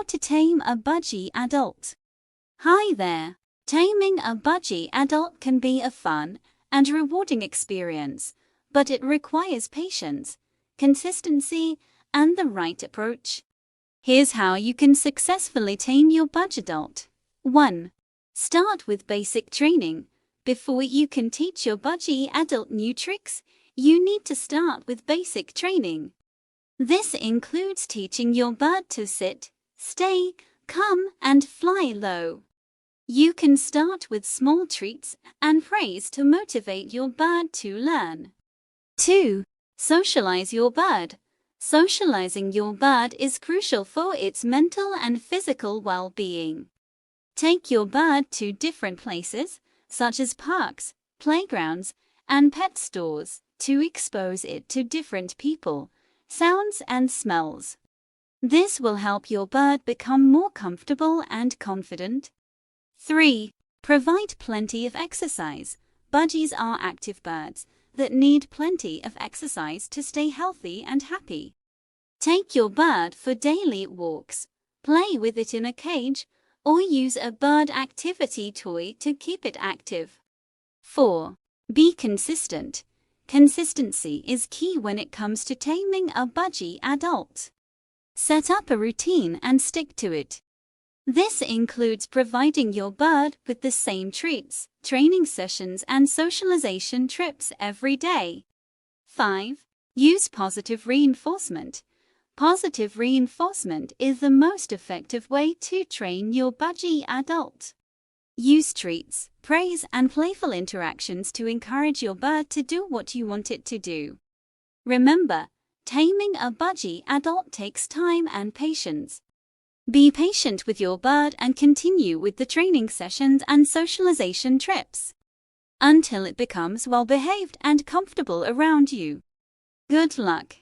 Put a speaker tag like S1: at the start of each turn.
S1: to tame a budgie adult. Hi there. Taming a budgie adult can be a fun and rewarding experience, but it requires patience, consistency, and the right approach. Here's how you can successfully tame your budgie adult. 1. Start with basic training. Before you can teach your budgie adult new tricks, you need to start with basic training. This includes teaching your bird to sit, stay, come, and fly low. You can start with small treats and praise to motivate your bird to learn. 2. Socialize your bird. Socializing your bird is crucial for its mental and physical well-being. Take your bird to different places, such as parks, playgrounds, and pet stores, to expose it to different people, sounds, and smells. This will help your bird become more comfortable and confident. 3. Provide plenty of exercise. Budgies are active birds that need plenty of exercise to stay healthy and happy. Take your bird for daily walks, play with it in a cage, or use a bird activity toy to keep it active. 4. Be consistent. Consistency is key when it comes to taming a budgie adult. Set up a routine and stick to it. This includes providing your bird with the same treats, training sessions, and socialization trips every day. 5. Use positive reinforcement. Positive reinforcement is the most effective way to train your budgie adult. Use treats, praise, and playful interactions to encourage your bird to do what you want it to do. Remember, taming a budgie adult takes time and patience. Be patient with your bird and continue with the training sessions and socialization trips until it becomes well-behaved and comfortable around you. Good luck!